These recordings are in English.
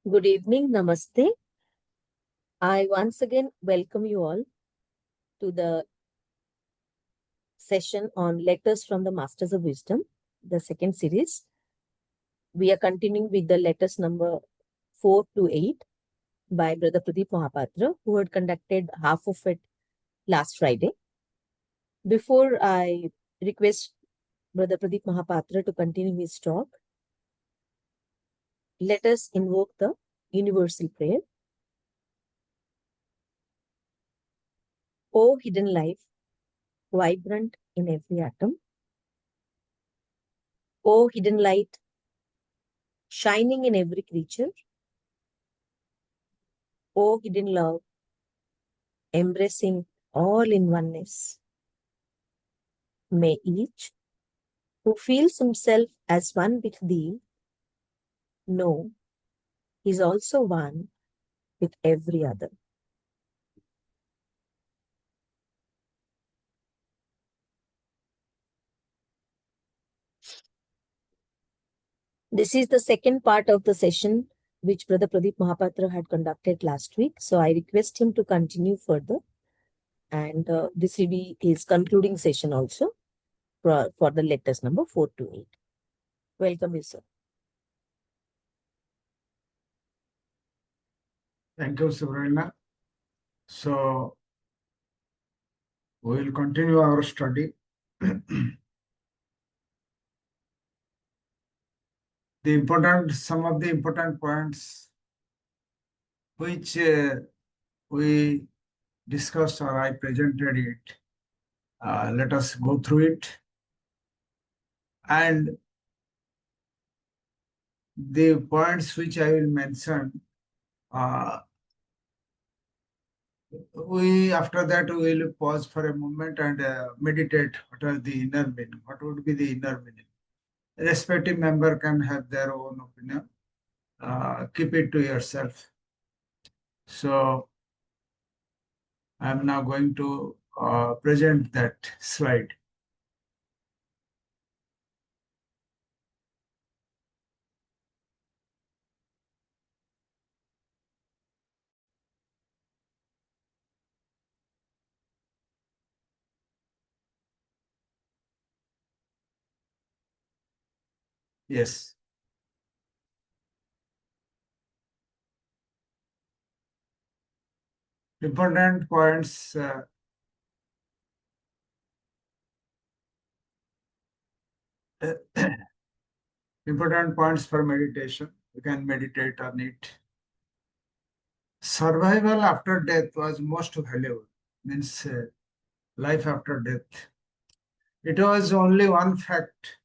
Good evening, Namaste. I once again welcome you all to the session on Letters from the Masters of Wisdom, the second series. We are continuing with the letters number 4 to 8 by Brother Pradip Mahapatra, who had conducted half of it last Friday. Before I request Brother Pradip Mahapatra to continue his talk, let us invoke the universal prayer. O hidden life, vibrant in every atom. O hidden light, shining in every creature. O hidden love, embracing all in oneness. May each who feels himself as one with thee know he is also one with every other. This is the second part of the session which Brother Pradip Mahapatra had conducted last week. So I request him to continue further. And this will be his concluding session also for the letters number 4 to 8. Welcome you, sir. Thank you, Sabrina. So, we will continue our study. Some of the important points which we discussed or I presented it. Let us go through it. And the points which I will mention, after that we will pause for a moment and meditate what are the inner meaning, what would be the inner meaning. A respective member can have their own opinion. Keep it to yourself. So I'm now going to present that slide. Yes. Important points. Important points for meditation. You can meditate on it. Survival after death was most valuable, means life after death. It was only one fact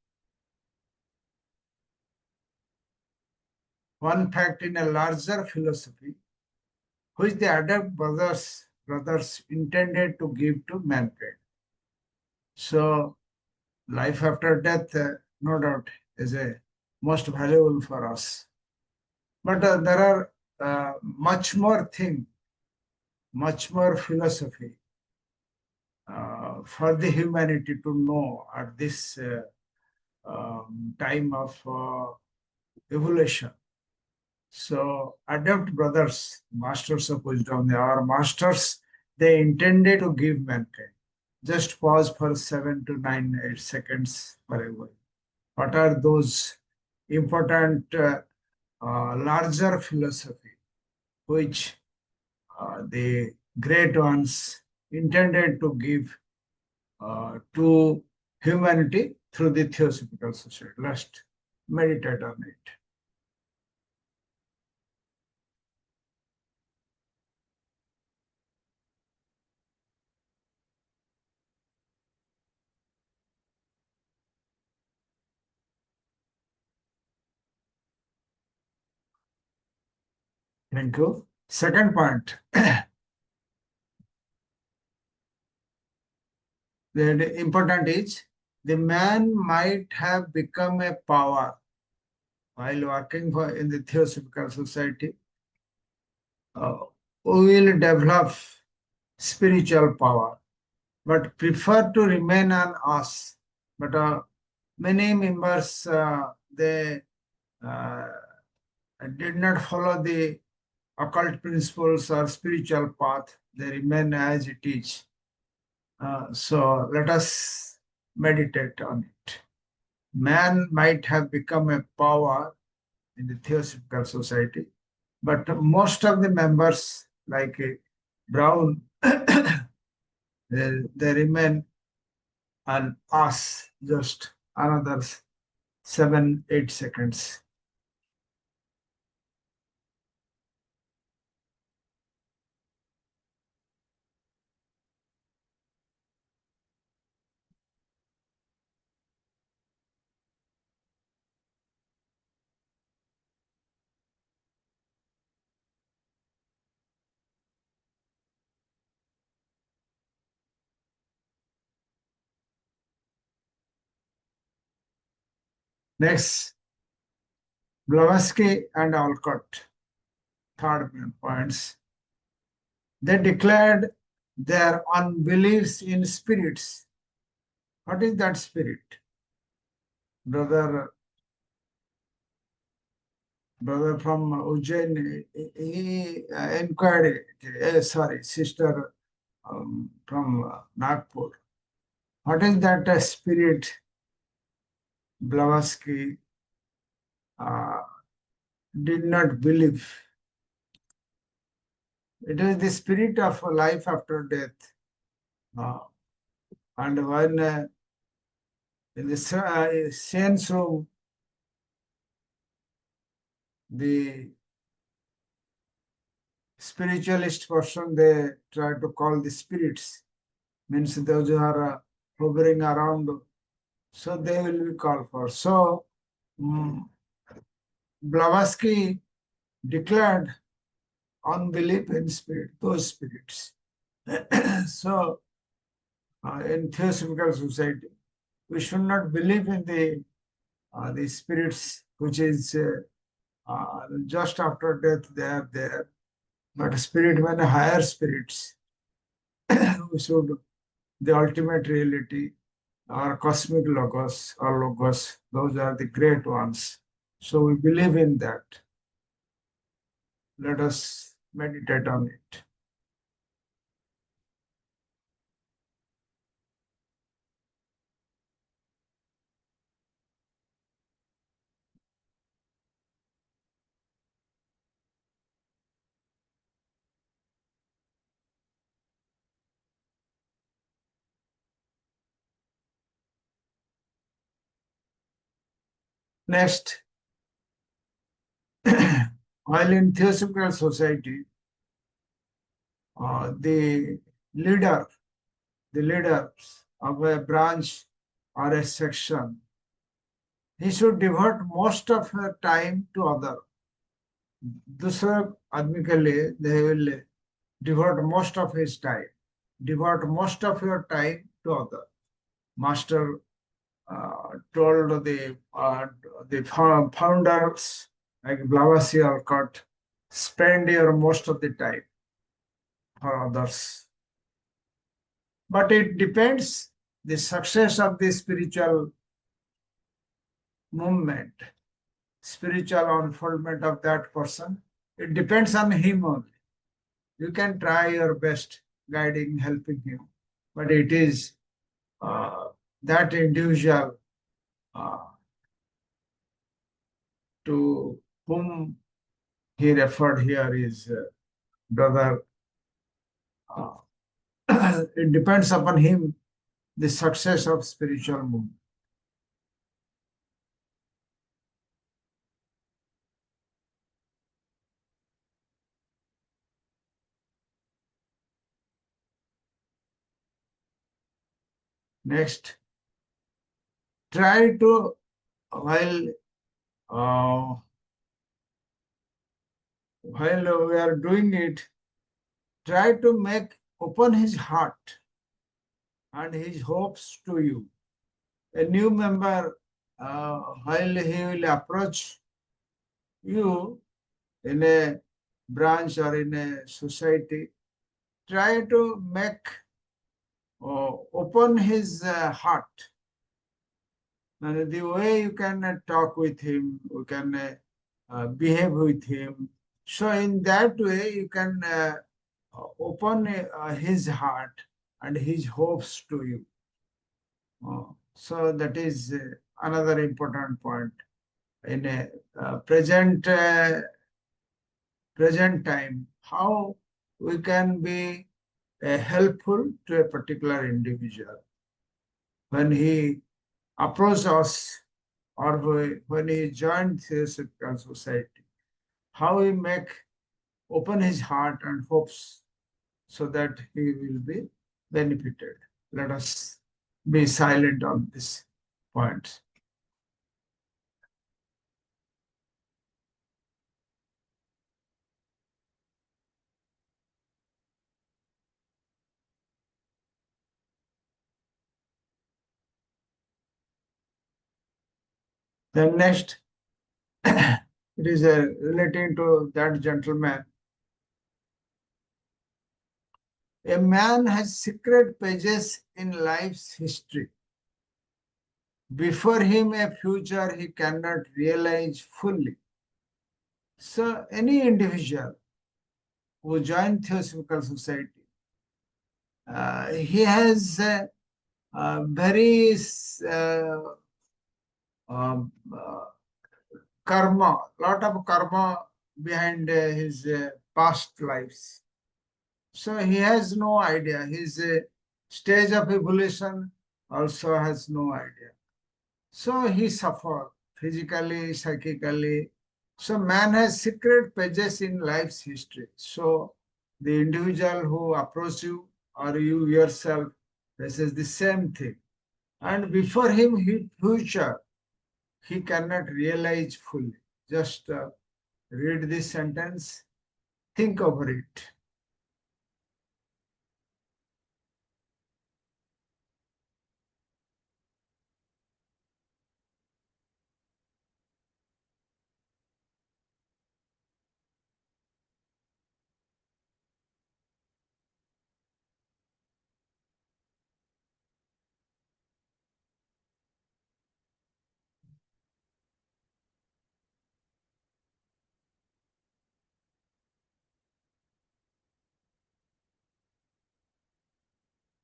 in a larger philosophy, which the Adept brothers intended to give to mankind. So, life after death, no doubt, is a most valuable for us. But there are much more thing, much more philosophy for the humanity to know at this time of evolution. So, Adept brothers, masters of wisdom, they are masters, they intended to give mankind. Just pause for 7 to 9, 8 seconds for a while. What are those important larger philosophy which the great ones intended to give to humanity through the Theosophical Society? Let's meditate on it. Thank you. Second point. The important is the man might have become a power while working in the Theosophical Society. We will develop spiritual power, but prefer to remain on us. But many members, they did not follow the occult principles or spiritual path. They remain as it is. So let us meditate on it. Man might have become a power in the Theosophical Society, but most of the members, like Brown, they remain and pass just another 7-8 seconds. Next, Blavatsky and Alcott, third points. They declared their unbeliefs in spirits. What is that spirit? Brother from Ujjain, he inquired, sorry, sister from Nagpur. What is that spirit? Blavatsky did not believe. It is the spirit of life after death. And when in the science room, the spiritualist person, they try to call the spirits, means those who are hovering around, so they will be called for. So Blavatsky declared unbelief in spirit, those spirits. So in Theosophical Society, we should not believe in the spirits which is just after death they are there, but spirit when higher spirits, we should the ultimate reality or cosmic logos or logos, those are the great ones. So we believe in that. Let us meditate on it. Next, while in Theosophical Society, the leader, the leaders of a branch or a section, he should devote most of her time to other. दूसरे आदमी के लिए they will devote most of his time, devote most of your time to other. Master told the founders like Blavatsky Alcott, spend your most of the time for others. But it depends the success of the spiritual movement, spiritual unfoldment of that person. It depends on him only. You can try your best guiding, helping him, but it is that individual to whom he referred here is brother. It depends upon him the success of spiritual movement. Next, try to while uh, while we are doing it, try to make open his heart and his hopes to you. A new member, while he will approach you in a branch or in a society, try to make open his heart. And the way you can talk with him, you can behave with him. So in that way, you can open his heart and his hopes to you. So that is another important point in a present time. How we can be helpful to a particular individual when he approaches us or when he joins Theosophical Society. How we make open his heart and hopes so that he will be benefited. Let us be silent on this point. Then next, it is relating to that gentleman. A man has secret pages in life's history. Before him, a future he cannot realize fully. So, any individual who joins Theosophical Society, he has very um, uh, karma, lot of karma behind his past lives. So he has no idea. His stage of evolution also has no idea. So he suffer physically, psychically. So man has secret pages in life's history. So the individual who approaches you or you yourself faces the same thing. And before him, his future, he cannot realize fully. Just read this sentence, think over it.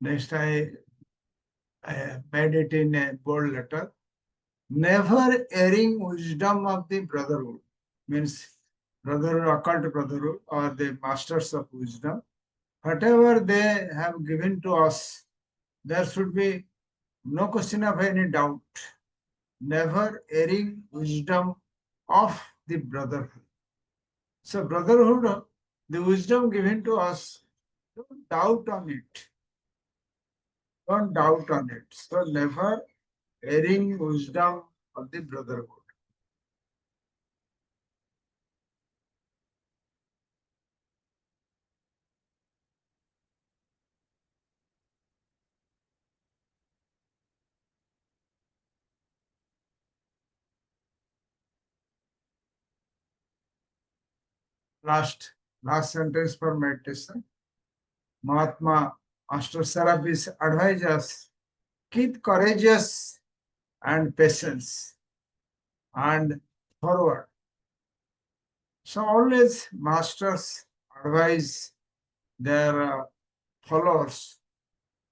Next, I made it in a bold letter. Never erring wisdom of the brotherhood means brotherhood, occult brotherhood, or the masters of wisdom. Whatever they have given to us, there should be no question of any doubt. Never erring wisdom of the brotherhood. So, brotherhood, the wisdom given to us, don't doubt on it. Don't doubt on it. So, never erring wisdom of the brotherhood. Last, last sentence for meditation. Mahatma Master Serapis advises us keep courageous and patience and forward. So always masters advise their followers,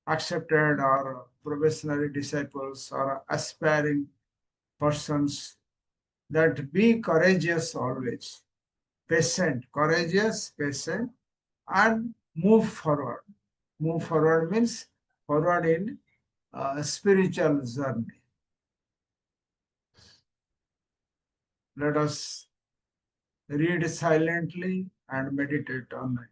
accepted or probationary disciples or aspiring persons that be courageous always, patient, courageous, patient, and move forward. Move forward means forward in spiritual journey. Let us read silently and meditate on it.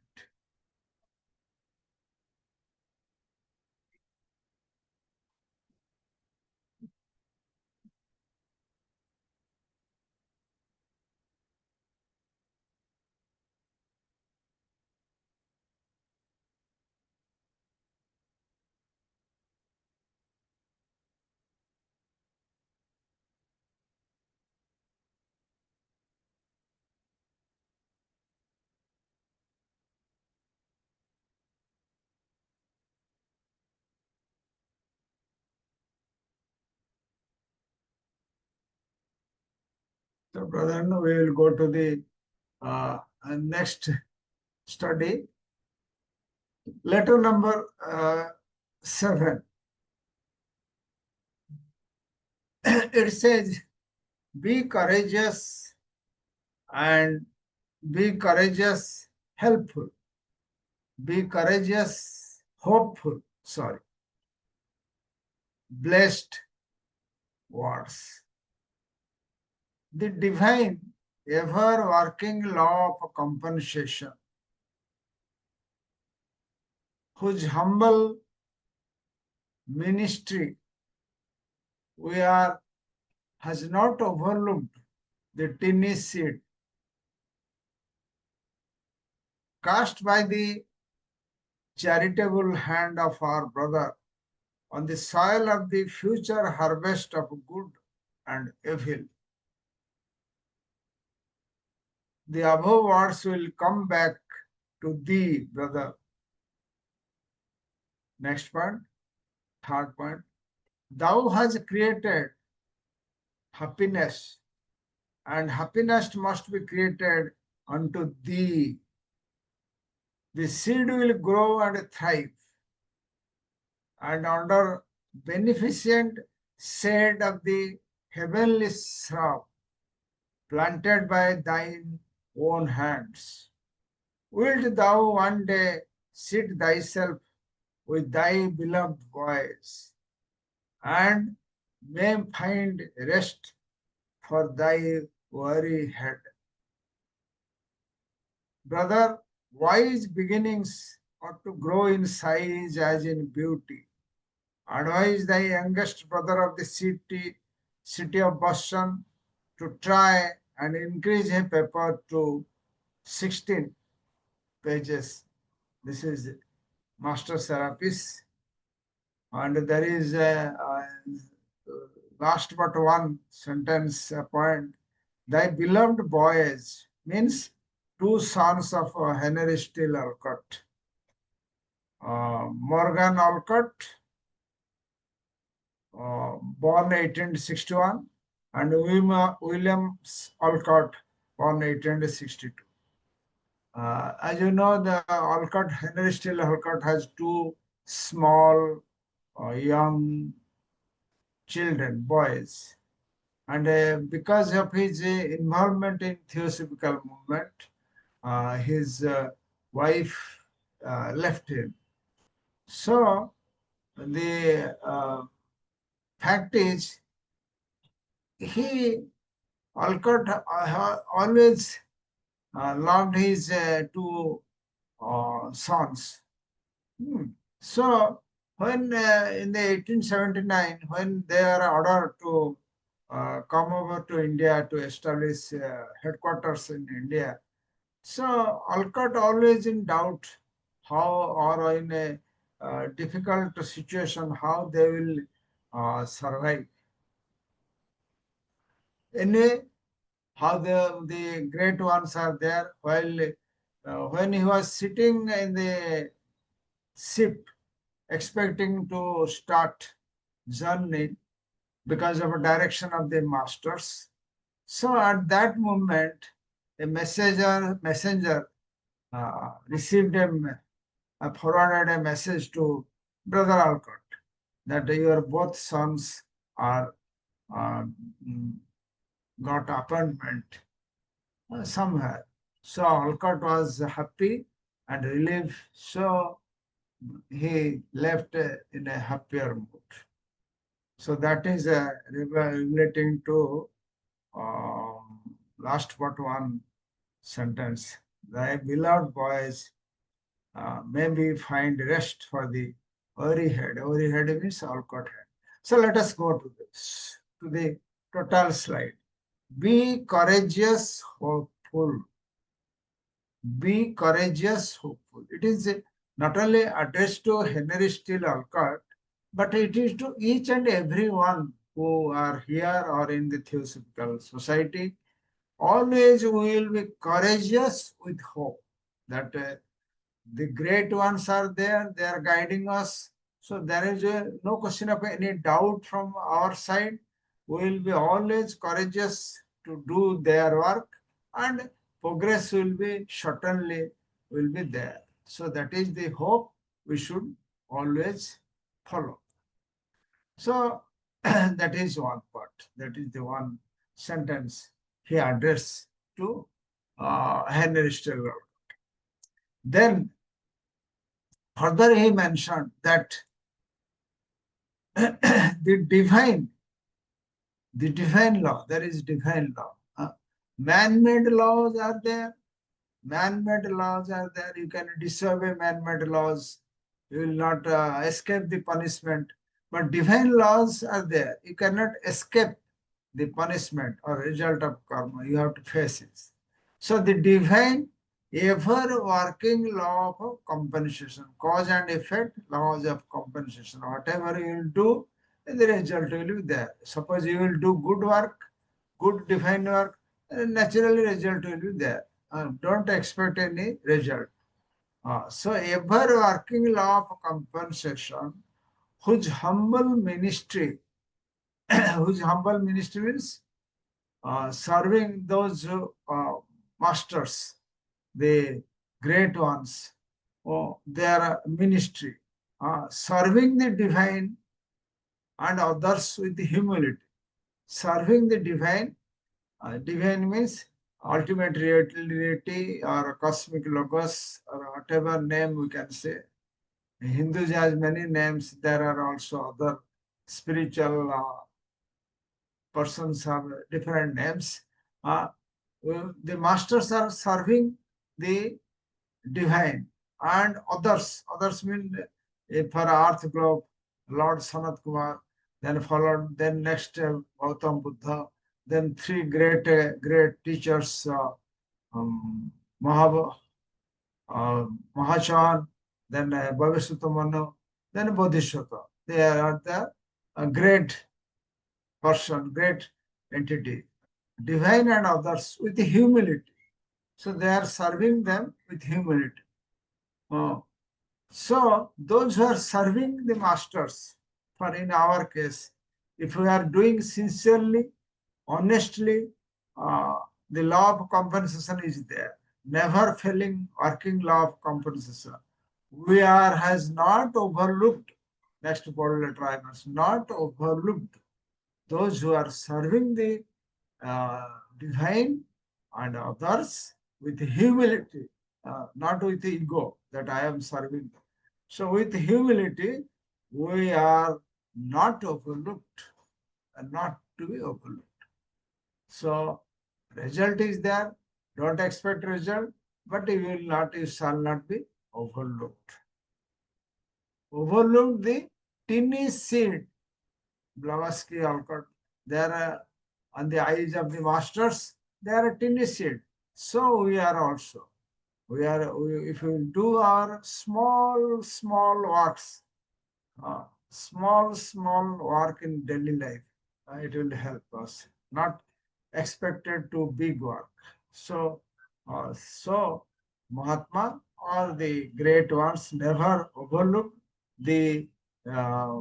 So, brother, we will go to the next study. Letter number 7. It says, be courageous and be courageous, helpful. Be courageous, hopeful. Sorry. Blessed words. The divine, ever working law of compensation, whose humble ministry we are, has not overlooked the tiny seed cast by the charitable hand of our brother on the soil of the future harvest of good and evil. The above words will come back to thee, brother. Next point, third point. Thou hast created happiness, and happiness must be created unto thee. The seed will grow and thrive, and under beneficent shade of the heavenly shrub planted by thine own hands, wilt thou one day sit thyself with thy beloved boys, and may find rest for thy weary head. Brother, wise beginnings ought to grow in size as in beauty. Advise thy youngest brother of the city of Boston to try and increase his paper to 16 pages. This is Master Serapis. And there is a last but one sentence point. Thy beloved boys means two sons of Henry Steele Alcott. Morgan Alcott, born 1861, and William Alcott, born 1862. As you know, the Alcott, Henry Steele Alcott has two small, young children, boys. And because of his involvement in Theosophical movement, his wife left him. So the fact is, he Alcott always loved his two sons. So when in the 1879, when they are ordered to come over to India to establish headquarters in India, so Alcott always in doubt how, or in a difficult situation, how they will survive. Anyway, how the great ones are there, while when he was sitting in the ship expecting to start journey because of a direction of the masters. So at that moment, a messenger received forwarded a message to Brother Alcott that your both sons are uh, got appointment somewhere. So Alcott was happy and relieved. So he left in a happier mood. So that is relating to last but one sentence. Thy beloved boys maybe find rest for the weary head. Weary head means Alcott head. So let us go to this, to the total slide. Be courageous, hopeful. Be courageous, hopeful. It is not only addressed to Henry Steele Alcott, but it is to each and every one who are here or in the Theosophical Society. Always we will be courageous with hope that the great ones are there, they are guiding us. So there is no question of any doubt from our side. We will be always courageous to do their work, and progress will be certainly will be there. So that is the hope we should always follow. So that is one part. That is the one sentence he addressed to Henry Stegler. Then further he mentioned that the divine law, there is divine law. Man-made laws are there. Man-made laws are there. You can disobey man-made laws. You will not escape the punishment. But divine laws are there. You cannot escape the punishment or result of karma. You have to face it. So the divine ever working law of compensation, cause and effect, laws of compensation. Whatever you will do, the result will be there. Suppose you will do good work, good divine work, naturally result will be there. Don't expect any result. So ever working law of compensation, whose humble ministry, whose humble ministry means serving those masters, the great ones, their ministry, serving the divine and others with humility. Serving the divine, divine means ultimate reality or cosmic logos or whatever name we can say. Hindus has many names. There are also other spiritual persons have different names. The masters are serving the divine and others. Others mean for Earth globe, Lord Sanat Kumar, then followed, then next Gautam Buddha, then three great teachers, Mahab, Mahachan, then Bhavishuddha Manu, then Bodhisattva. They are the great person, great entity, divine and others with humility. So they are serving them with humility. So those who are serving the masters, for in our case, if we are doing sincerely, honestly, the law of compensation is there. Never failing working law of compensation. We are has not overlooked, next bold letter I must not overlooked those who are serving the divine and others with humility, not with ego that I am serving. So with humility, we are not overlooked and not to be overlooked. So result is there. Don't expect result, but you shall not be overlooked. Overlook the tiny seed, Blavatsky Alcott. There are on the eyes of the masters, they are a tiny seed. So we are also. If we do our small works, small work in daily life, it will help us. Not expected to big work. So, Mahatma or the great ones never overlook the uh,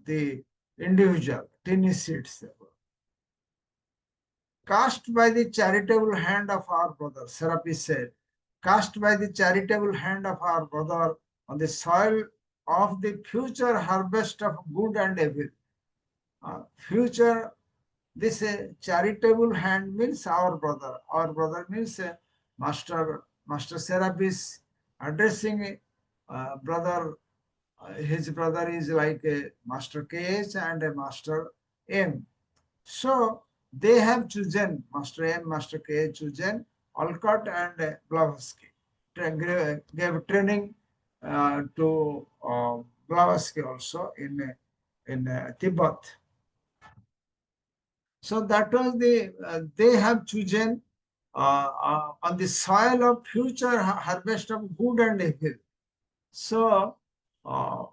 the individual tiny seeds. Cast by the charitable hand of our brother, Serapis said, cast by the charitable hand of our brother on the soil of the future harvest of good and evil. Future, this charitable hand means our brother. Our brother means Master Serapis addressing brother. His brother is like a Master KH and a Master M. So they have chosen, Master M, Master K chosen Alcott and Blavatsky. Gave training to Blavatsky also in Tibet. So that was they have chosen on the soil of future harvest of good and evil. So uh,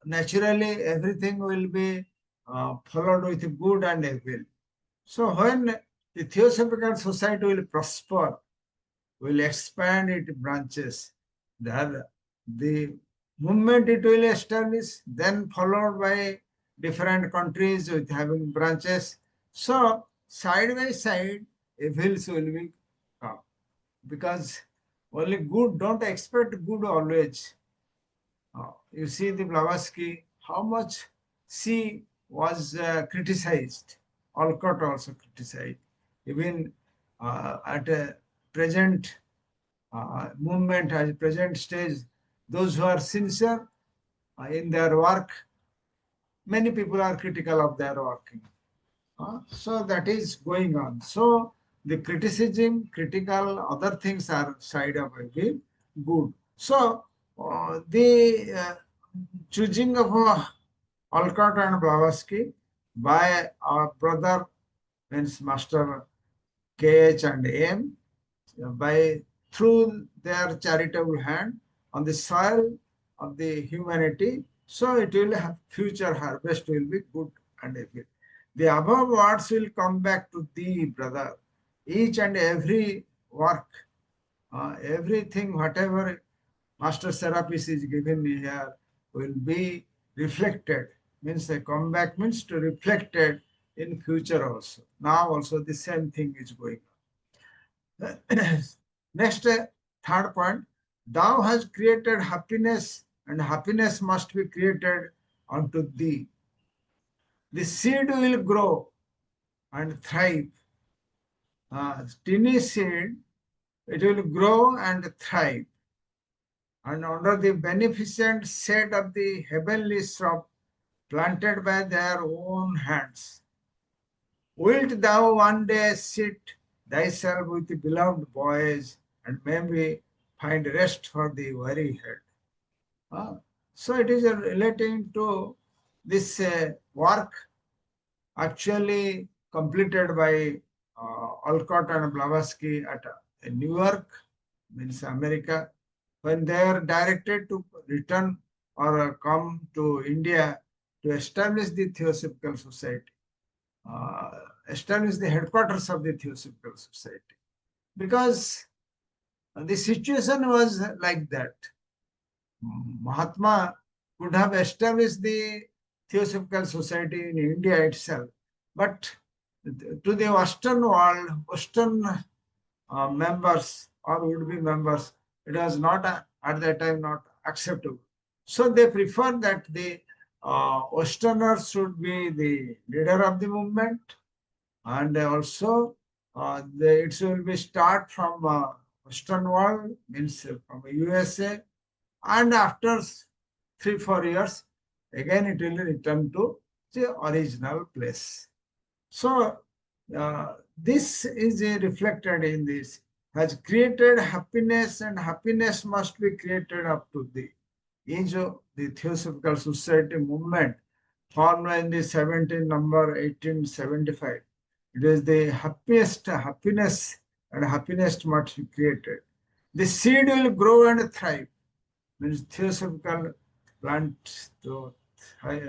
naturally everything will be followed with good and evil. So when the Theosophical Society will prosper, will expand its branches, then the movement it will establish, then followed by different countries with having branches. So side by side, evils will be come. Because only good, don't expect good always. You see the Blavatsky, how much she was criticized. Alcott also criticized. Even at a present movement, at present stage, those who are sincere in their work, many people are critical of their working. So that is going on. So the criticism, critical, other things are side of it good. So the choosing of Alcott and Blavatsky by our brother, means Master KH and M, by through their charitable hand on the soil of the humanity, so it will have future harvest will be good and evil. The above words will come back to thee, brother. Each and every work, everything, whatever Master Serapis is given here, will be reflected. Means a comeback means to reflected in future also. Now also the same thing is going on. Next, third point, thou has created happiness, and happiness must be created unto thee. The seed will grow and thrive. Tiny seed, it will grow and thrive. And under the beneficent shade of the heavenly shrub planted by their own hands, wilt thou one day sit thyself with the beloved boys and maybe find rest for the weary head? So it is relating to this work actually completed by Alcott and Blavatsky at New York, means America, when they are directed to return or come to India to establish the Theosophical Society, uh, establish the headquarters of the Theosophical Society. Because the situation was like that. Mahatma could have established the Theosophical Society in India itself, but to the Western world, Western members or would-be members, it was not at that time not acceptable. So they prefer that the Westerners should be the leader of the movement, and also it will be start from Western world, means from USA, and after 3 4 years, again it will return to the original place. So this is reflected in this, has created happiness, and happiness must be created up to thee. Is the Theosophical Society movement formed in the 17 number 1875. It is the happiest happiness, and happiness must be created. The seed will grow and thrive. Means Theosophical plant to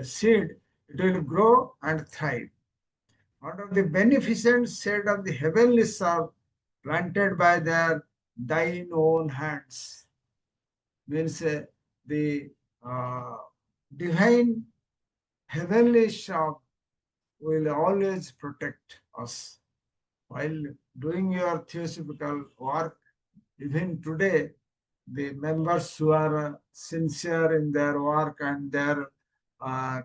seed, it will grow and thrive under the beneficent shade of the heavenly shrub planted by their thine own hands. Means the uh, divine heavenly shrub will always protect us. While doing your theosophical work, even today, the members who are sincere in their work and their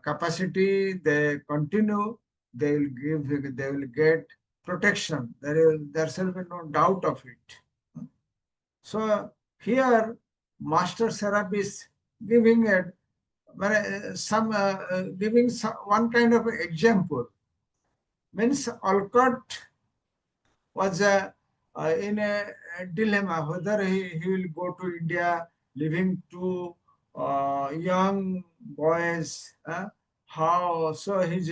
capacity, they continue, they will get protection. There shall be no doubt of it. So here, Master Serapis giving giving one kind of example. Means Alcott was in a dilemma whether he will go to India, leaving two young boys. How so? His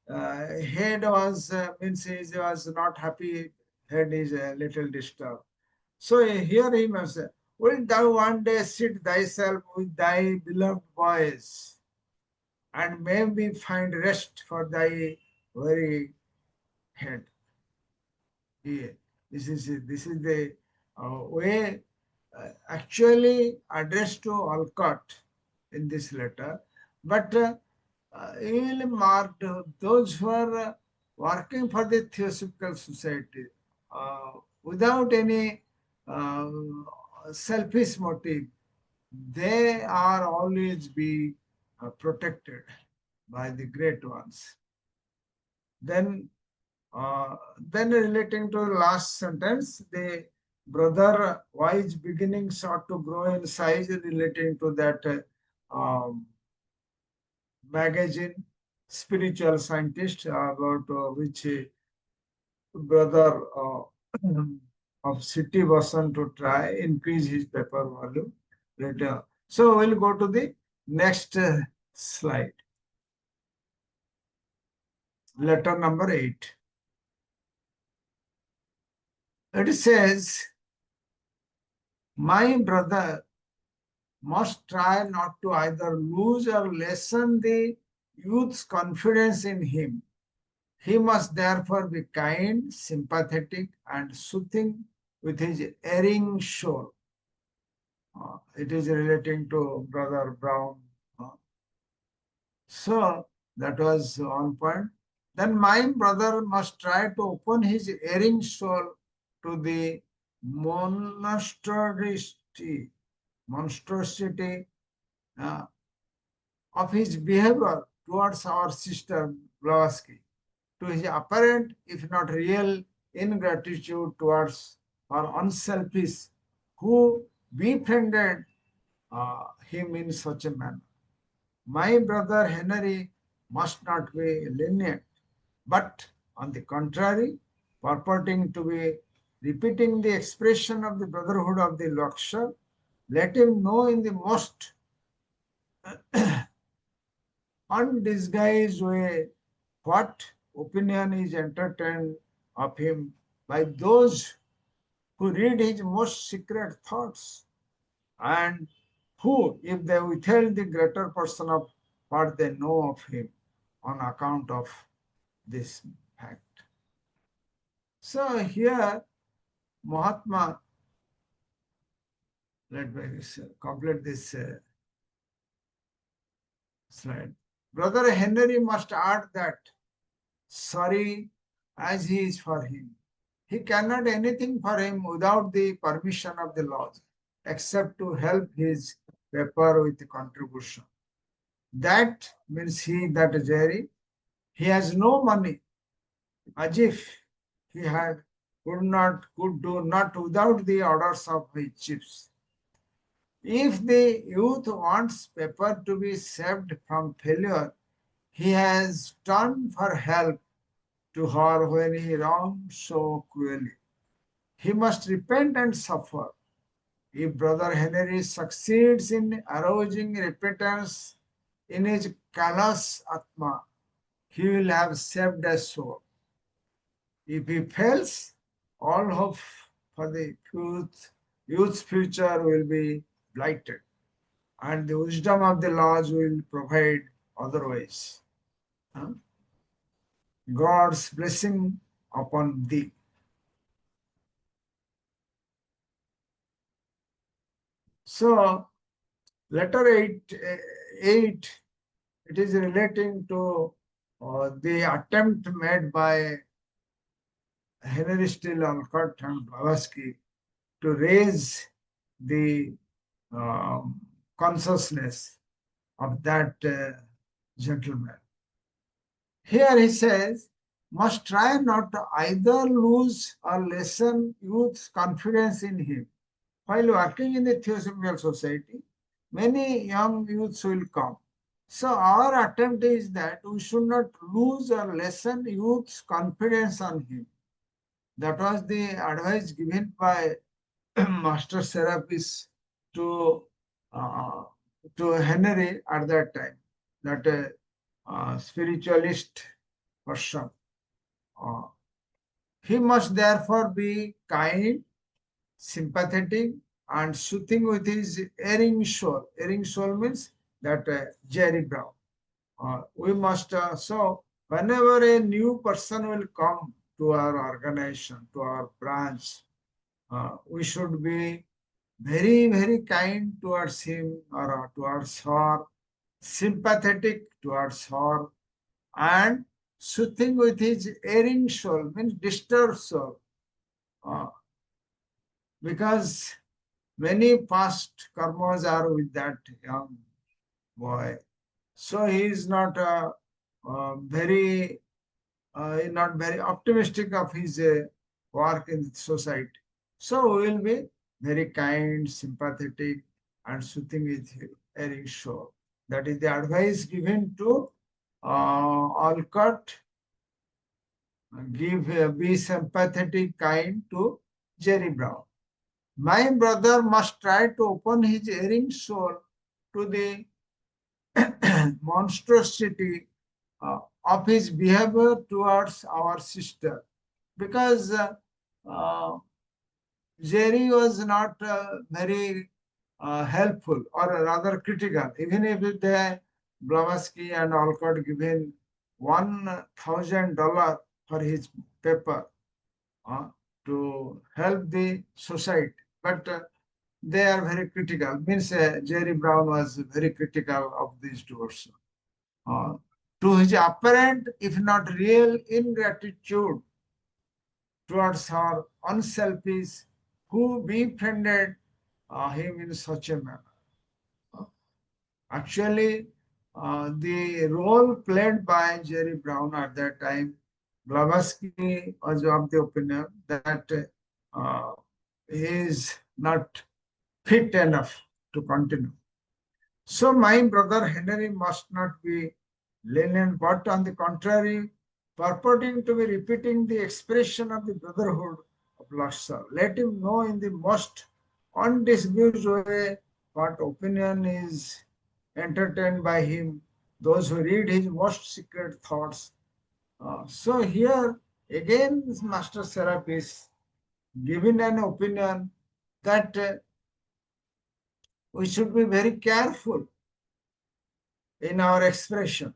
head was means he was not happy. Head is a little disturbed. So here he must say, "Wilt thou one day sit thyself with thy beloved boys, and maybe find rest for thy weary head?" Yeah, this is the way actually addressed to Alcott in this letter, but he will mark those who are working for the Theosophical Society without any uh, selfish motive. They are always be protected by the great ones. Then, then relating to the last sentence, the brother wise beginnings ought to grow in size relating to that magazine, Spiritual Scientist, about which brother of city person to try increase his paper volume later. So we'll go to the next slide. Letter number 8. It says, my brother must try not to either lose or lessen the youth's confidence in him. He must therefore be kind, sympathetic, and soothing with his erring soul. It is relating to Brother Brown. So that was one point. Then my brother must try to open his erring soul to the monstrosity uh, of his behavior towards our sister Blavatsky, to his apparent, if not real, ingratitude towards our unselfish, who befriended him in such a manner. My brother Henry must not be lenient, but on the contrary, purporting to be repeating the expression of the brotherhood of the Lakshya, let him know in the most undisguised way what opinion is entertained of him by those who read his most secret thoughts, and who, if they withheld the greater portion of what they know of him on account of this fact. So here, Mahatma, let me complete this slide. Brother Henry must add that, sorry as he is for him, he cannot anything for him without the permission of the laws, except to help his paper with the contribution. That means that Jerry, he has no money, as if he could do not without the orders of his chiefs. If the youth wants paper to be saved from failure, he has turned for help to her when he wronged so cruelly. He must repent and suffer. If Brother Henry succeeds in arousing repentance in his callous Atma, he will have saved a soul. If he fails, all hope for the youth's future will be blighted, and the wisdom of the laws will provide otherwise. God's blessing upon thee. So, letter 8, it is relating to the attempt made by Henry Steele, Alcott, and Blavatsky to raise the um, consciousness of that gentleman. Here he says, must try not to either lose or lessen youth's confidence in him. While working in the Theosophical Society, many young youths will come. So our attempt is that we should not lose or lessen youth's confidence on him. That was the advice given by Master Serapis to uh, to Henry at that time, that spiritualist person. Uh, he must therefore be kind, sympathetic, and soothing with his erring soul. Erring soul means that Jerry Brown. We must, so whenever a new person will come to our organization, to our branch, we should be very, very kind towards him or towards her, sympathetic towards her, and soothing with his erring soul, means disturbed soul. Uh, because many past karmas are with that young boy. So he is not very not very optimistic of his work in society. So we will be very kind, sympathetic, and soothing with erring soul. That is the advice given to Alcott. Be sympathetic, kind to Jerry Brown. My brother must try to open his erring soul to the monstrosity of his behavior towards our sister, because uh, Jerry was not very helpful, or rather critical. Even if the Blavatsky and Alcott given $1,000 for his paper uh, to help the society, but they are very critical. Means Jerry Brown was very critical of these two also. To his apparent, if not real, ingratitude towards her unselfish, who befriended him in such a manner. Actually, the role played by Jerry Brown at that time, Blavatsky was of the opinion that uh, he is not fit enough to continue. So my brother Henry must not be lenient, but on the contrary, purporting to be repeating the expression of the brotherhood of Lhasa. Let him know in the most undisguised way what opinion is entertained by him, those who read his most secret thoughts. So here again, Master Serapis giving an opinion that we should be very careful in our expression.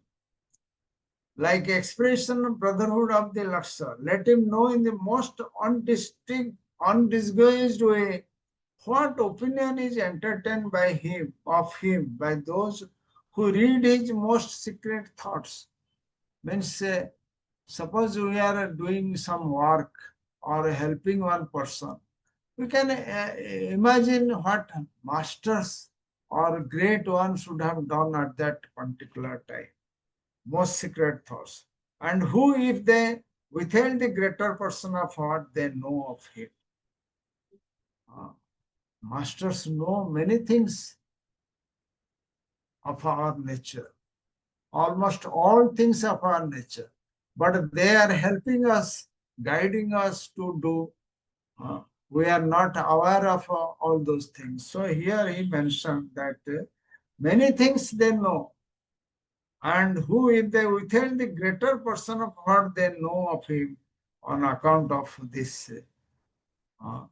Like expression of brotherhood of the Lakshar. Let him know in the most undisguised way what opinion is entertained by him, of him, by those who read his most secret thoughts. Means, suppose we are doing some work or helping one person, we can imagine what masters or great ones should have done at that particular time. Most secret thoughts. And who, if they withheld the greater portion of what they know of him? Uh, Masters know many things of our nature, almost all things of our nature, but they are helping us, guiding us to do. We are not aware of all those things. So here he mentioned that many things they know, and who, if they withheld the greater portion of what they know of him on account of this, uh,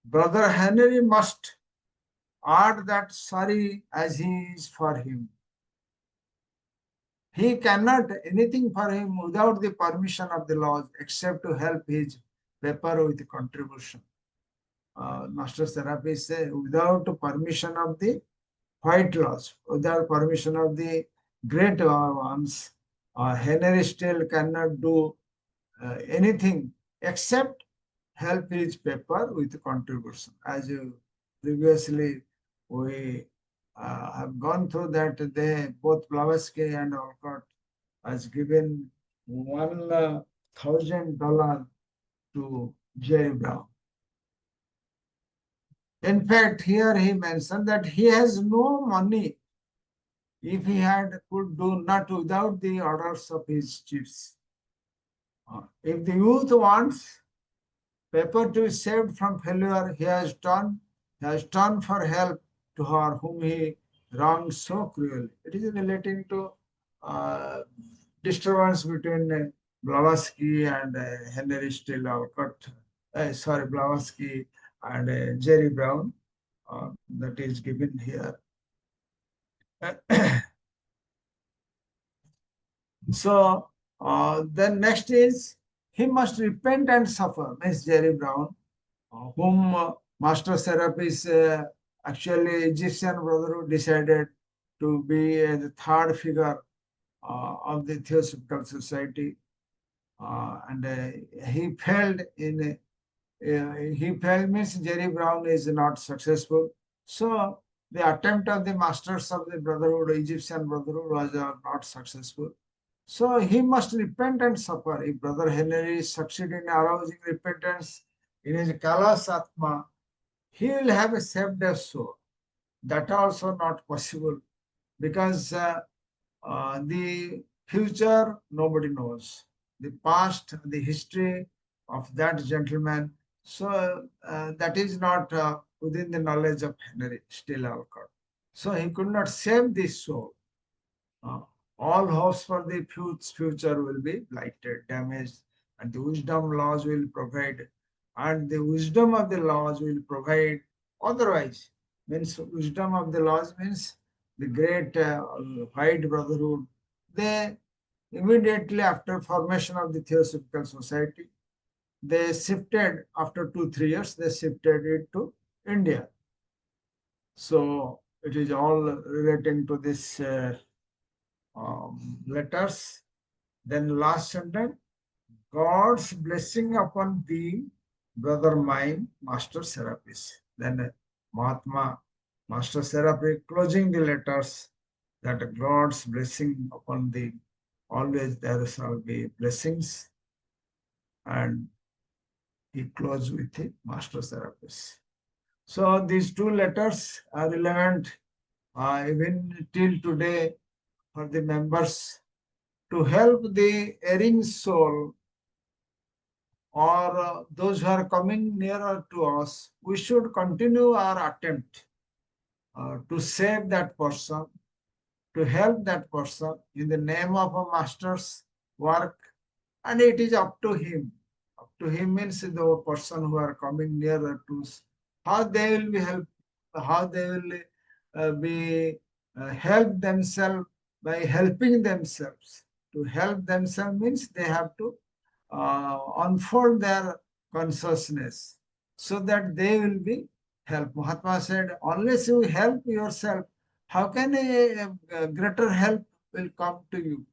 Brother Henry must add that sorry as he is for him. He cannot anything for him without the permission of the laws, except to help his paper with contribution. Master Serapis says, without permission of the white laws, without permission of the great ones, Henry still cannot do anything except help his paper with contribution. As you previously we have gone through that, they both Blavatsky and Alcott has given $1,000 to Jerry Brown. In fact, here he mentioned that he has no money. If he had, could do not without the orders of his chiefs. If the youth wants paper to be saved from failure, he has turned for help to her whom he wronged so cruelly. It is relating to disturbance between Blavatsky and Henry Steele Alcott, Blavatsky and Jerry Brown, that is given here. So then next is he must repent and suffer. Miss Jerry Brown, whom Master Serapis actually Egyptian Brotherhood decided to be the third figure of the Theosophical Society, and he failed in. He failed means Jerry Brown is not successful. So the attempt of the masters of the Brotherhood, Egyptian Brotherhood, was not successful. So he must repent and suffer. If Brother Henry succeed in arousing repentance in his Kalas Atma, he will have a saved soul. That also not possible, because the future nobody knows. The past, the history of that gentleman. So that is not within the knowledge of Henry still Alcott. So he could not save this soul. Uh, all hopes for the future will be blighted, damaged, and the wisdom laws will provide, and the wisdom of the laws will provide. Otherwise, means wisdom of the laws means the great white brotherhood. They immediately after formation of the Theosophical Society, they shifted after 2 3 years. They shifted it to India. So it is all relating to this. Letters. Then last sentence, God's blessing upon thee, brother mine, Master Serapis. Then Mahatma, Master Serapis, closing the letters, that God's blessing upon thee. Always there shall be blessings. And he closed with the Master Serapis. So these two letters are relevant even till today for the members to help the erring soul, or those who are coming nearer to us. We should continue our attempt to save that person, to help that person in the name of a master's work, and it is up to him. Up to him means the person who are coming nearer to us, how they will be helped, how they will be help themselves by helping themselves. To help themselves means they have to unfold their consciousness so that they will be helped. Mahatma said, unless you help yourself, how can a greater help will come to you?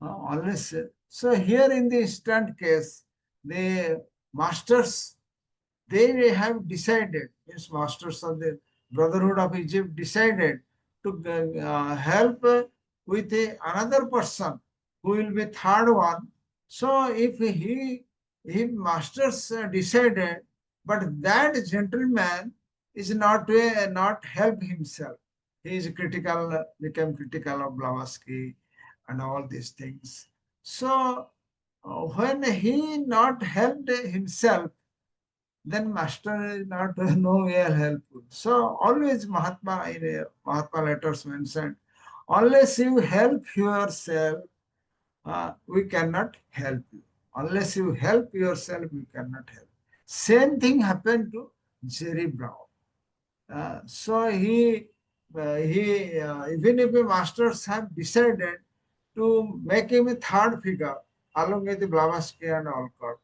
Unless. So here in the instant case, the masters, they have decided, means masters of the Brotherhood of Egypt decided to help with another person who will be third one. So if he masters decided, but that gentleman is not help himself. He is critical, became critical of Blavatsky and all these things. So when he not helped himself, then master is not nowhere helpful. So always Mahatma in Mahatma letters mentioned, unless you help yourself, we cannot help you. Unless you help yourself, we cannot help. Same thing happened to Jerry Brown. So even if the masters have decided to make him a third figure along with Blavatsky and Alcott,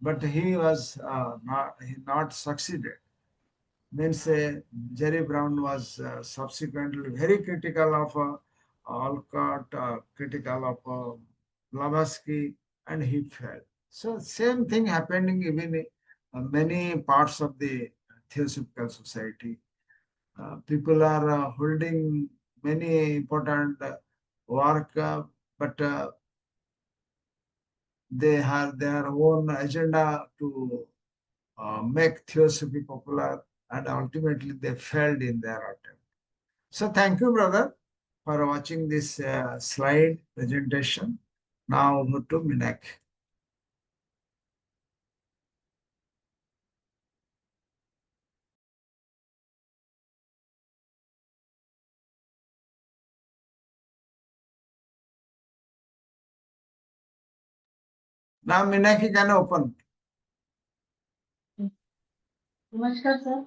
but he was not succeeded. Means Jerry Brown was subsequently very critical of Alcott, critical of Blavatsky, and he fell. So same thing happening even in many parts of the Theosophical Society. People are holding many important work, but they have their own agenda to make theosophy popular, and ultimately they failed in their attempt. So thank you, brother, for watching this slide presentation. Now over to Minak. Now Minaki can open. Namaskar, sir.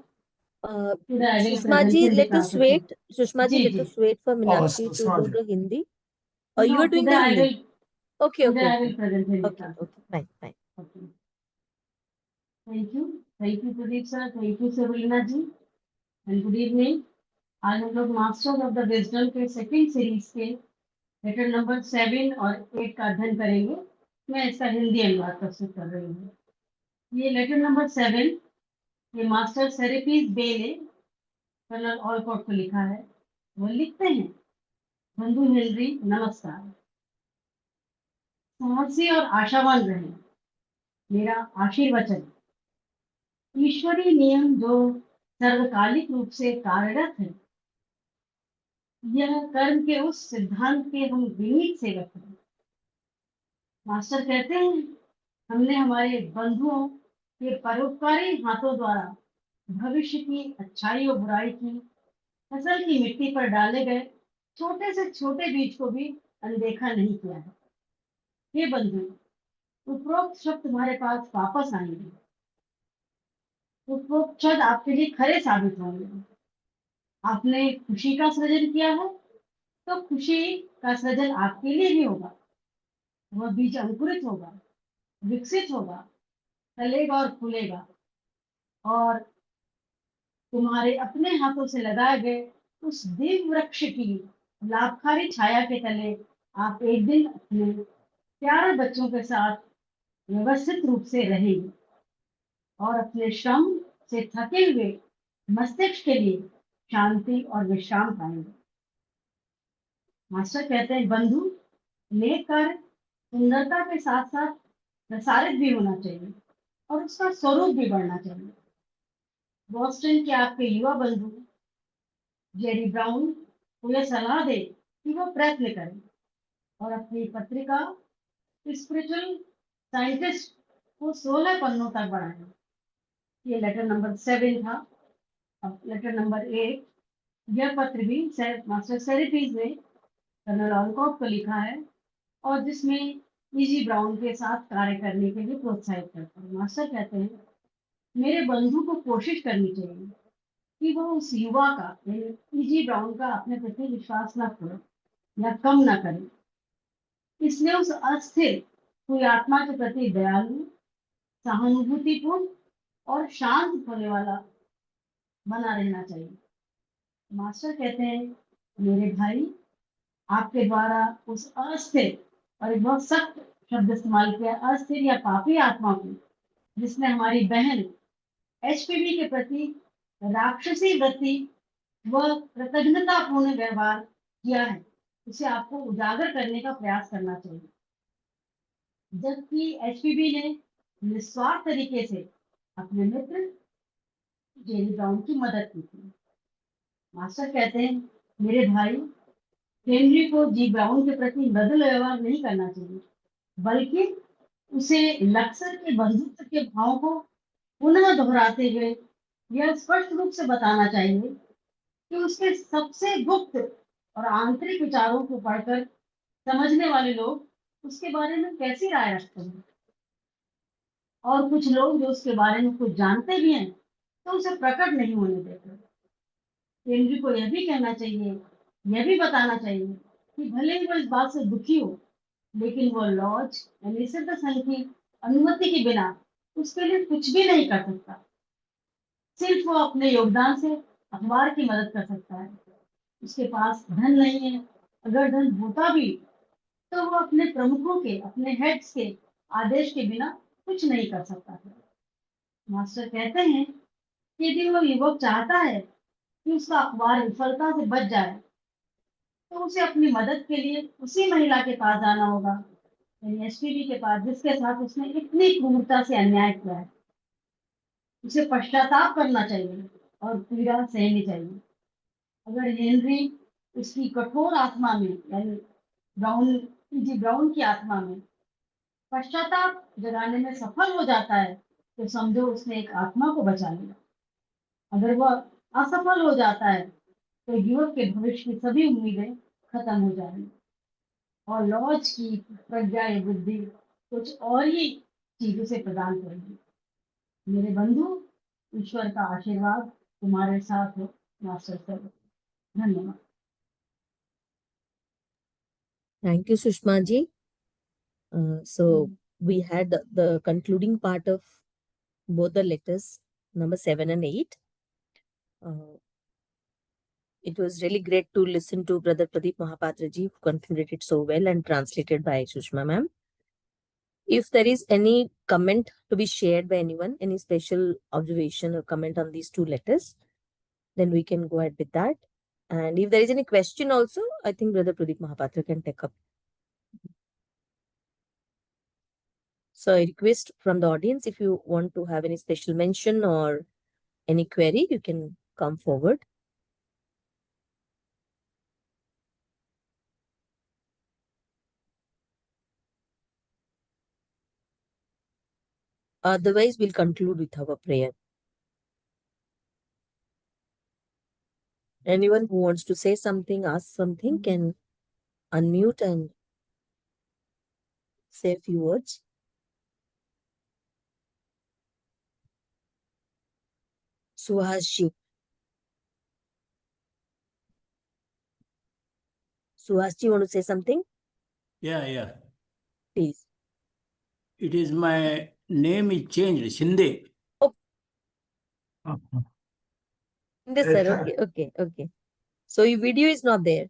Today I will Sushma present ji, Hindi let us translation. wait. Sushma ji, Ji, let ji. us wait for Minakshi to Sushma do ji. the Hindi. Or you No, are doing today the I Hindi? will. Okay, Today I okay. will present Hindi Okay, translation. okay, fine, fine. Okay. Thank you. Thank you, Pradip sir. Thank you, Sabrina ji. And good evening. आज हम लोग masters of the wisdom के second series के letter number 7 और 8 का अध्ययन करेंगे। मैं इसका हिंदी अनुवाद प्रस्तुत कर रही हूँ। ये लेटर नंबर 7 ये मास्टर सेरेपीज बे ने कर्नल ऑलकॉट को लिखा है। वो लिखते हैं, बंधु हेनरी नमस्कार, साहसी और आशावान रहें, मेरा आशीर्वचन। ईश्वरीय नियम जो सर्वकालिक रूप से कार्यरत है, यह कर्म के उस सिद्धांत के हम विनीत सेवक हैं। मास्टर कहते हैं, हमने हमारे बंधुओं के परोपकारी हाथों द्वारा भविष्य की अच्छाई और बुराई की फसल की मिट्टी पर डाले गए छोटे से छोटे बीज को भी अनदेखा नहीं किया है। हे बंधु, उपरोक्त शब्द तुम्हारे पास वापस आएंगे। उपरोक्त शब्द आपके लिए खरे साबित होंगे। आपने खुशी का सृजन किया है, तो खुशी का सृजन आपके लिए भी होगा। वह बीज अंकुरित होगा, विकसित होगा, फलेगा और फूलेगा, और तुम्हारे अपने हाथों से लगाए गए उस दिव्य वृक्ष की लाभकारी छाया के तले आप एक दिन अपने प्यारे बच्चों के साथ व्यवस्थित रूप से रहेंगे और अपने श्रम से थके हुए मस्तिष्क के लिए शांति और विश्राम पाएंगे। मास्टर कहते हैं, बंधु, नेक कार्य सुंदरता के साथ साथ प्रसारित भी होना चाहिए और उसका स्वरूप भी बढ़ना चाहिए। बॉस्टन के आपके युवा बंधु जेरी ब्राउन को यह सलाह दे कि वो प्रयत्न करें और अपनी पत्रिका स्पिरिचुअल साइंटिस्ट को 16 पन्नों तक बढ़ाएं। ये लेटर नंबर 7 था। अब लेटर नंबर 8, यह पत्र भी मास्टर सेरेपीज ने कर्नल ऑलकॉट को लिखा है और जिसमें ईजी ब्राउन के साथ कार्य करने के लिए प्रोत्साहित करता है। मास्टर कहते हैं, मेरे बंधु को कोशिश करनी चाहिए कि वो उस युवा का यानी ईजी ब्राउन का अपने प्रति विश्वास न खोए या कम न करे। इसलिए उस अस्थिर हुई आत्मा के प्रति दयालु, सहानुभूतिपूर्ण और शांत होने वाला बना रहना चाहिए। मास्टर कहते हैं, मेरे भाई, आपके द्वारा उस अस्थिर, और एक बहुत सख्त शब्द इस्तेमाल किया, अस्थिर या पापी आत्मा को, जिसने हमारी बहन एचपीवी के प्रति राक्षसी वृत्ति व कृतज्ञतापूर्ण व्यवहार किया है, उसे आपको उजागर करने का प्रयास करना चाहिए। जबकि एचपीवी ने निस्वार्थ तरीके से अपने मित्र जेरी ब्राउन की मदद की थी। मास्टर कहते हैं, मेरे भाई, हेनरी को जी ब्राउन के प्रति मृदुल व्यवहार नहीं करना चाहिए, बल्कि उसे लक्सर के बंधुत्व के भाव को पुनः दोहराते हुए यह स्पष्ट रूप से बताना चाहिए कि उसके सबसे गुप्त और आंतरिक विचारों को पढ़कर समझने वाले लोग उसके बारे में कैसी राय रखते हैं, और कुछ लोग जो उसके बारे में कुछ जानते भी हैं तो उसे प्रकट नहीं होने देते। हेनरी को यह भी कहना चाहिए, यह भी बताना चाहिए कि भले ही वो इस बात से दुखी हो, लेकिन वो लॉज यानी सिद्ध संघ की अनुमति के बिना उसके लिए कुछ भी नहीं कर सकता। सिर्फ वो अपने योगदान से अखबार की मदद कर सकता है। उसके पास धन नहीं है, अगर धन होता भी तो वो अपने प्रमुखों के, अपने हेड्स के आदेश के बिना कुछ नहीं कर सकता था। मास्टर कहते हैं कि यदि वो युवक चाहता है कि उसका अखबार विफलता से बच जाए, तो उसे अपनी मदद के लिए उसी महिला के पास जाना होगा, यानी एसपीबी के पास, जिसके साथ उसने इतनी क्रूरता से अन्याय किया है। उसे पश्चाताप करना चाहिए और पीड़ा सहनी चाहिए। अगर हेनरी उसकी कठोर आत्मा में यानी ब्राउन जी ब्राउन की आत्मा में पश्चाताप जगाने में सफल हो जाता है, तो समझो उसने एक आत्मा को बचा लिया। अगर वह असफल हो जाता है, तो युवक के भविष्य की सभी उम्मीदें खत्म हो जाएंगी और लॉज की प्रज्ञा या बुद्धि कुछ और ही चीजों से प्रदान करेगी। मेरे बंधु, ईश्वर का आशीर्वाद तुम्हारे साथ हो। मास्टर सर, धन्यवाद। Thank you, Sushma ji. So we had the concluding part of both the letters, number 7 and 8. It was really great to listen to Brother Pradip Mahapatra ji, who concluded it so well and translated by Sushma ma'am. If there is any comment to be shared by anyone, any special observation or comment on these two letters, then we can go ahead with that. And if there is any question also, I think Brother Pradip Mahapatra can take up. So I request from the audience, if you want to have any special mention or any query, you can come forward. Otherwise, we'll conclude with our prayer. Anyone who wants to say something, ask something, can unmute and say a few words. Suhasji. Suhasji, want to say something? Yeah. Please. It is my name is changed, Shinde. Yes, sir. Okay. So your video is not there.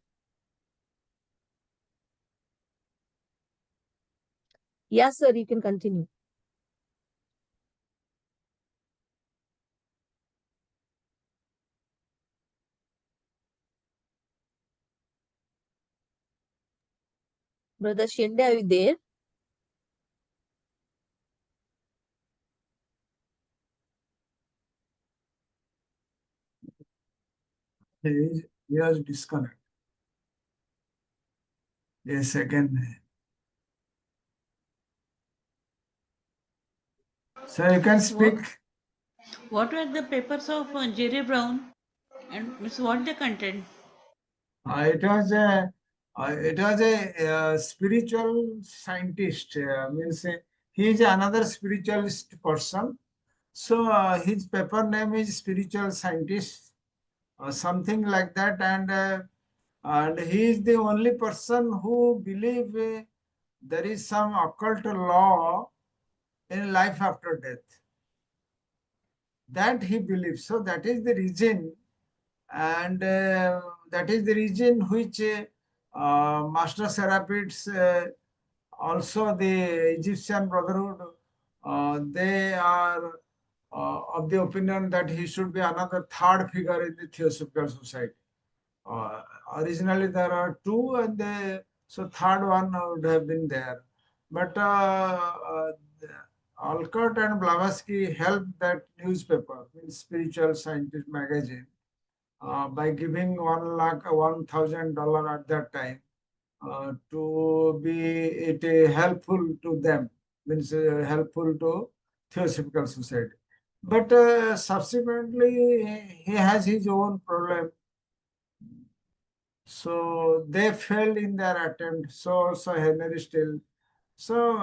Yes, sir. You can continue. Brother Shinde, are you there? He has disconnected. Yes, again. So you can speak. What were the papers of Jerry Brown, and what the content? It was a spiritual scientist. Means he is another spiritualist person. So his paper name is spiritual scientist, something like that, and he is the only person who believe there is some occult law in life after death. That he believes. So that is the reason, and that is the reason which Master Serapids, also the Egyptian Brotherhood, they are of the opinion that he should be another third figure in the Theosophical Society. Uh, Originally there are two, and so third one would have been there. But Alcott and Blavatsky helped that newspaper, means Spiritual Scientist magazine, by giving $1,000 at that time to be it helpful to them, means helpful to Theosophical Society. But subsequently he has his own problem. So they failed in their attempt. So also Henry still. So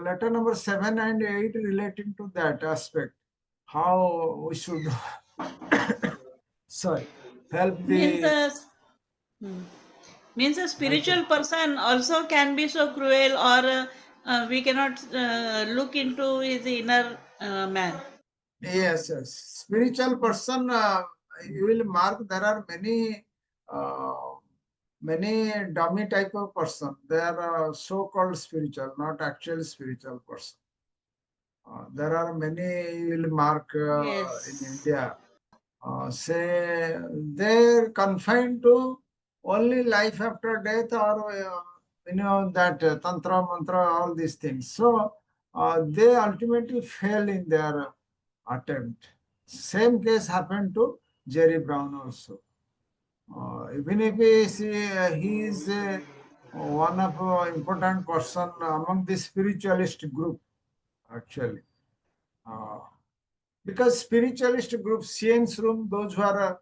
letter number 7 and 8 relating to that aspect, how we should sorry, help Means the means a spiritual person also can be so cruel, or we cannot look into his inner man. yes. Spiritual person, you will mark there are uh, many dummy type of person. They are so-called spiritual, not actual spiritual person. There are many you will mark in Yes. India. Say they're confined to only life after death, or that tantra mantra, all these things. So they ultimately fail in their attempt. Same case happened to Jerry Brown also. Even if he is one of important person among the spiritualist group, actually. Uh, because spiritualist group, science room, those who are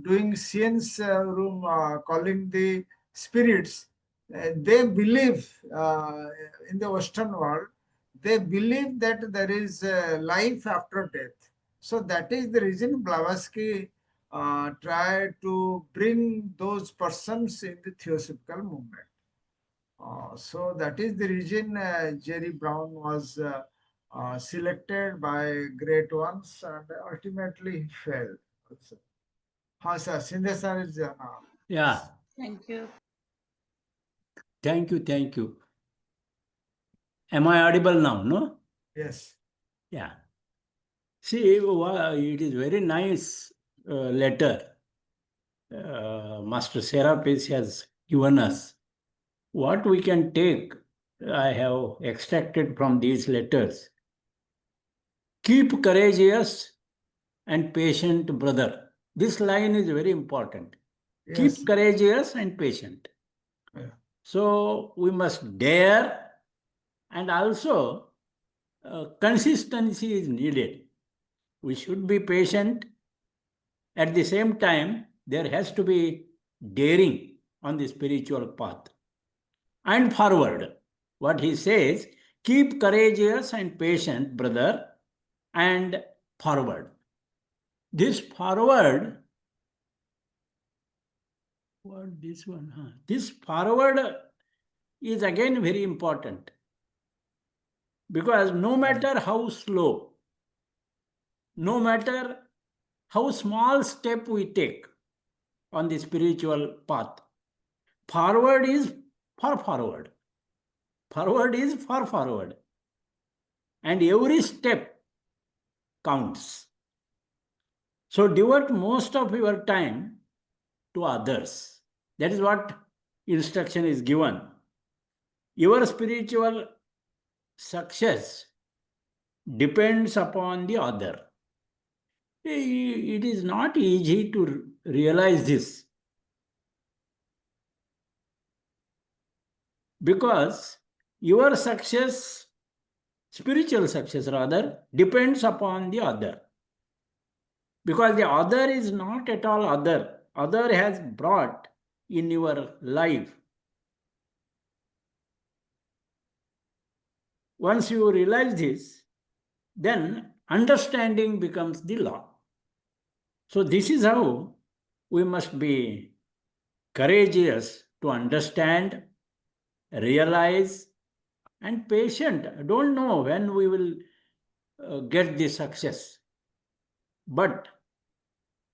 doing science room, calling the spirits, they believe in the Western world, they believe that there is life after death. So that is the reason Blavatsky tried to bring those persons in the Theosophical movement. So that is the reason Jerry Brown was selected by great ones, and ultimately he failed also. हाँ sir, Sindhe sir is Yeah. Thank you. Thank you. Thank you. Am I audible now? No? yes. Yeah. See, it is very nice letter Master Serapis has given us. What we can take, I have extracted from these letters. Keep courageous and patient, brother. This line is very important. Yes. Keep courageous and patient. Yeah. So we must dare, and also consistency is needed. We should be patient. At the same time, there has to be daring on the spiritual path. And forward, what he says, keep courageous and patient, brother, and forward. This forward, what this one? Huh? This forward is again very important, because no matter how slow, no matter how small step we take on the spiritual path, forward is for forward. Forward is for forward. And every step counts. So devote most of your time to others. That is what instruction is given. Your spiritual success depends upon the other. It is not easy to realize this, because your success, spiritual success rather, depends upon the other. Because the other is not at all other. Other has brought in your life. Once you realize this, then understanding becomes the law. So this is how we must be courageous to understand, realize, and patient. I don't know when we will get the success, but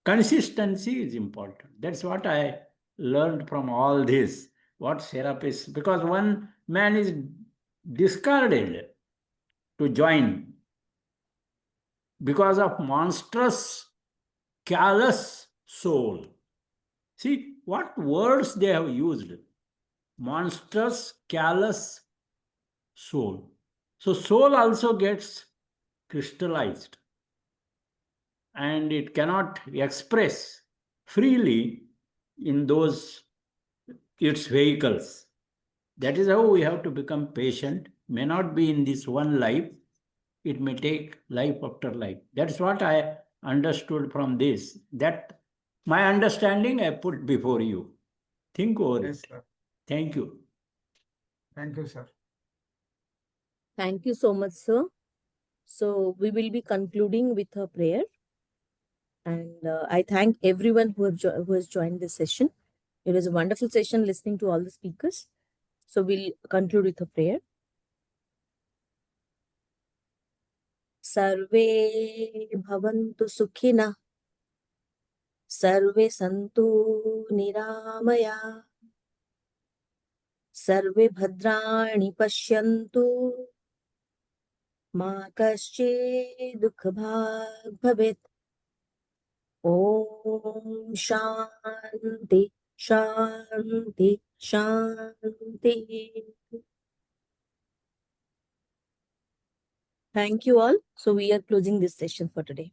consistency is important. That's what I learned from all this. What Serapis, because one man is discarded to join because of monstrous, callous soul. See what words they have used. Monstrous, callous soul. So soul also gets crystallized, and it cannot express freely in those its vehicles. That is how we have to become patient. May not be in this one life, it may take life after life. That's what I understood from this. That my understanding I put before you. Think over Yes, it. sir. Thank you. Thank you, sir. Thank you so much, sir. So we will be concluding with a prayer. And I thank everyone who has joined this session. It was a wonderful session listening to all the speakers. So we'll conclude with a prayer. Sarve bhavantu sukhina. Sarve santu niramaya. Sarve bhadrani pashyantu. Ma kaschid dukha bhag bhavet. Om Shanti, Shanti, Shanti. Thank you all. So we are closing this session for today.